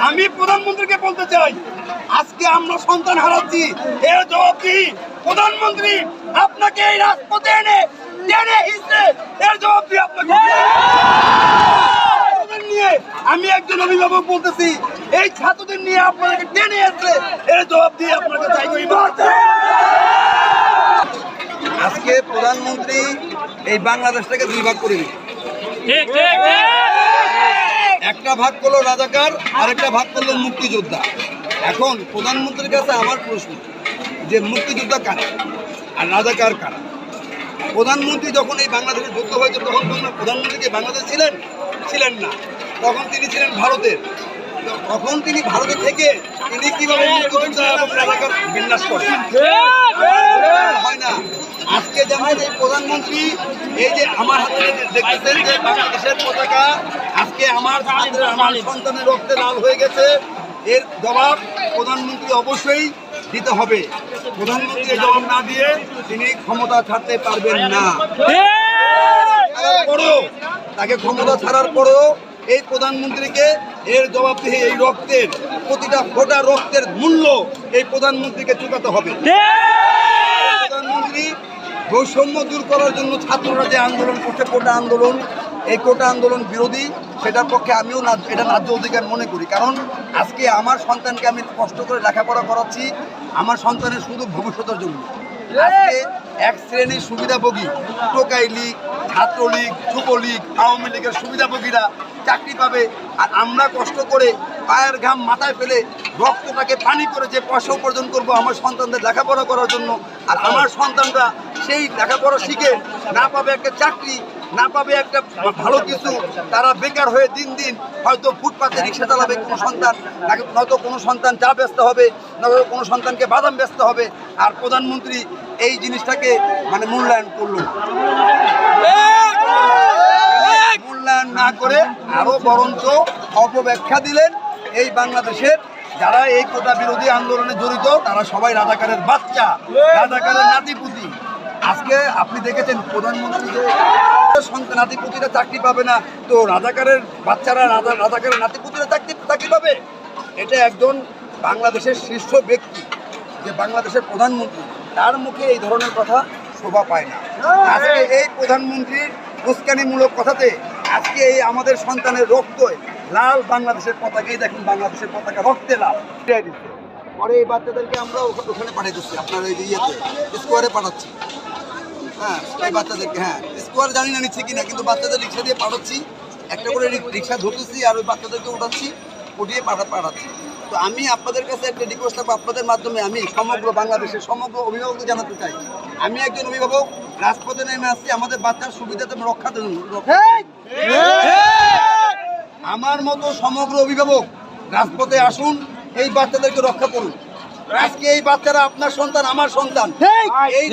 আমি প্রধানমন্ত্রীকে বলতে চাই, আজকে আমরা সন্তান হারাচ্ছি, এর জবাব দিই প্রধানমন্ত্রী। আপনাকে এই রাজপথে এনে টেনে হিসেবে এর জবাব দিই আপনাকে। নিয়ে আমি একজন অভিভাবক বলতেছি, এই ছাত্রদের নিয়ে আপনাকে টেনে এসে এর জবাব দিয়ে আপনাকে চাই। আজকে প্রধানমন্ত্রী এই বাংলাদেশটাকে দুই ভাগ করে দিল। একটা ভাগ করলো রাজাকার, আরেকটা ভাগ করলো মুক্তিযোদ্ধা। এখন প্রধানমন্ত্রীর কাছে আমার প্রশ্ন যে মুক্তিযোদ্ধা কারা আর রাজাকার কারা? প্রধানমন্ত্রী যখন এই বাংলাদেশে যুদ্ধ হয়েছে তখন প্রধানমন্ত্রী কি বাংলাদেশ ছিলেন না, তখন তিনি ছিলেন ভারতের। তখন তিনি ভারতে থেকে তিনি কিভাবে মুক্তিযোদ্ধা এবং রাজাকার বিন্যাস করেন? হয় না। আজকে যেমন এই প্রধানমন্ত্রী এই যে আমার হাতে দেখতেছেন যে বাংলাদেশের পতাকা, আজকে আমার সন্তানের রক্তে লাল হয়ে গেছে, এর জবাব প্রধানমন্ত্রী অবশ্যই দিতে হবে। প্রধানমন্ত্রী জবাব না দিয়ে তিনি ক্ষমতা ছাড়তে পারবেন না। তাকে ক্ষমতা ছাড়ার পরেও এই প্রধানমন্ত্রীকে এর জবাবদিহি, এই রক্তের প্রতিটা ফোঁটা রক্তের মূল্য এই প্রধানমন্ত্রীকে চুকাতে হবে। প্রধানমন্ত্রী বৈষম্য দূর করার জন্য ছাত্ররা যে আন্দোলন করছে, কোটা আন্দোলন, এই কোটা আন্দোলন বিরোধী, সেটার পক্ষে আমিও এটা ন্যায্য অধিকার মনে করি। কারণ আজকে আমার সন্তানকে আমি কষ্ট করে লেখাপড়া করাচ্ছি আমার সন্তানের শুধু ভবিষ্যতের জন্য। আজকে এক শ্রেণীর সুবিধাভোগী, টোকাই লীগ, ছাত্রলীগ, যুবলীগ, আওয়ামী লীগের সুবিধাভোগীরা চাকরি পাবে, আর আমরা কষ্ট করে পায়ের ঘাম মাথায় ফেলে রক্তটাকে পানি করে যে পয়সা উপার্জন করবো আমার সন্তানদের লেখাপড়া করার জন্য, আর আমার সন্তানরা সেই লেখাপড়া শিখে না পাবে একটা চাকরি, না পাবে একটা ভালো কিছু, তারা বেকার হয়ে দিন দিন হয়তো ফুটপাতে রিক্সা চালাবে কোনো সন্তান, নয়তো কোনো সন্তান চা বেচতে হবে, নয়তো কোনো সন্তানকে বাদাম বেচতে হবে। আর প্রধানমন্ত্রী এই জিনিসটাকে মূল্যায়ন করলো, মূল্যায়ন না করে আরো বরঞ্চ অপব্যাখ্যা দিলেন। এই বাংলাদেশের যারা এই কোটা বিরোধী আন্দোলনে জড়িত তারা সবাই রাজাকারের বাচ্চা, রাজাকারের নাতিপুতি। আজকে আপনি দেখেছেন প্রধানমন্ত্রী যে নাতিপুতিরা চাকরি পাবে না, তো রাজাকারের বাচ্চারা রাজাকারের নাতিপুতিরা চাকরি পাবে? এটা একজন বাংলাদেশের শীর্ষ ব্যক্তি, যে বাংলাদেশের প্রধানমন্ত্রী, তার মুখে এই ধরনের কথা শোভা পায় না। আজকে এই প্রধানমন্ত্রীর উস্কানিমূলক কথাতে আজকে এই আমাদের সন্তানের রক্ত লাল বাংলাদেশের পতাকা, এই দেখুন বাংলাদেশের পতাকা রক্তে লাল। পরে এই বাচ্চাদেরকে আমরা ওখানে পাঠিয়ে দিচ্ছি, আপনার এই যে ইয়েতে স্কোয়ারে পাঠাচ্ছি। হ্যাঁ, এই বাচ্চাদেরকে, হ্যাঁ স্কোয়ার জানি না নিচ্ছে কিনা, কিন্তু বাচ্চাদের রিক্সা দিয়ে পাঠাচ্ছি, একটা করে রিক্সা ধরতেছি আর ওই বাচ্চাদেরকে উঠাচ্ছি, উঠিয়ে পাঠাচ্ছি। তো আমি আপনাদের কাছে একটা রিকোয়েস্ট করবো, আপনাদের মাধ্যমে আমি সমগ্র বাংলাদেশের সমগ্র অভিভাবককে জানাতে চাই, আমি একজন অভিভাবক, রাজপথে নেমে আসছি আমাদের বাচ্চার সুবিধাতে রক্ষা দেন। আমার মতো সমগ্র অভিভাবক রাজপথে আসুন, এই বাচ্চাদেরকে রক্ষা করুন। আজকে এই বাচ্চারা আপনার সন্তান, আমার সন্তান,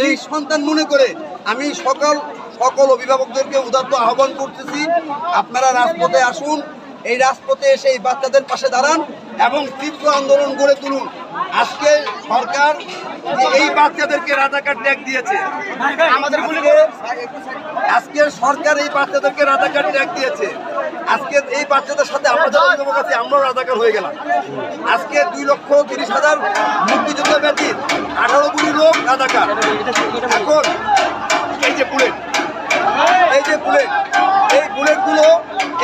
এই সন্তান মনে করে আমি সকল অভিভাবকদেরকে উদাত্ত আহ্বান করতেছি, আপনারা রাজপথে আসুন, এই রাজপথে এসে এই বাচ্চাদের পাশে দাঁড়ান এবং তীব্র আন্দোলন গড়ে তুলুন। আজকে সরকার এই বাচ্চাদেরকে রাজাকার ট্যাগ দিয়েছে, আজকে সরকার এই বাচ্চাদেরকে রাজাকার ট্যাগ দিয়েছে। আজকে এই বাচ্চাদের সাথে আমরা যারা অভিভাবক আছি আমরাও রাজাকার হয়ে গেলাম। আজকে 2,30,000 মুক্তিযোদ্ধা ব্যতীত 18 কোটি লোক রাজাকার। এখন এই যে বুলেট, এই বুলেটগুলো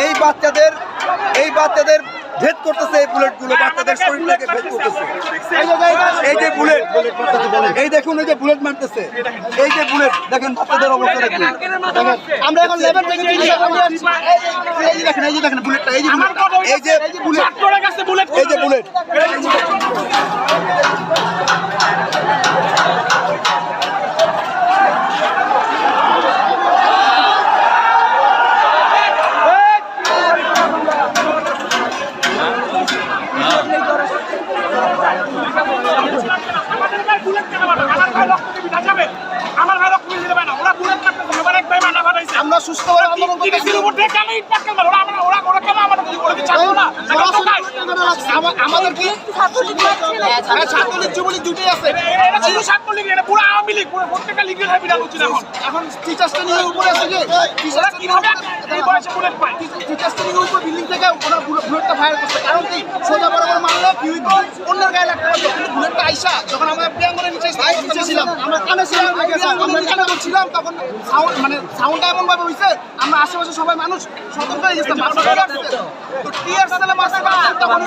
এই বাচ্চাদের ভেদ করতেছে, এই বুলেটগুলো বাচ্চাদের শরীরটাকে ভেদ করতেছে। এই যে বুলেট, এই দেখুন এই যে বুলেট মারতেছে, এই যে বুলেট দেখেন বাচ্চাদের অবস্থা দেখুন। আমরা এখন লেভেল থেকে এই যে দেখেন বুলেটটা, এই যে বুলেট। আমরা সুস্থ আন্দোলন করতেছি। আমাদের কি ছাত্রলীগ যুবলীগ দুটোই আছে। এটা শুধু ছাত্রলীগ, এটা পুরো আওয়ামী লীগ, পুরো প্রত্যেকটা লীগের হয়ে বিরাট হচ্ছে এখন টিচার্স ট্রেনিং এর উপরে আছে কি ওরা কিভাবে এই বয়সে বুলেট পায়? টিচার্স ট্রেনিং এর উপর বিল্ডিং থেকে ওরা বুলেটটা ফায়ার করছে। কারণ কি সোজা বরাবর মারলে কি হইতো, অন্যের গায়ে লাগতে পারতো। কিন্তু বুলেটটা আইসা যখন আমরা প্রিয়াঙ্গনের নিচে ছিলাম, আমরা কানে ছিলাম, আমরা কানে বলছিলাম, তখন সাউন্ড মানে সাউন্ডটা এমন ভাবে হইছে আমরা আশেপাশে সবাই মানুষ সতর্ক হয়ে গেছিলাম। তো টিয়ার সেলে মারছে তখন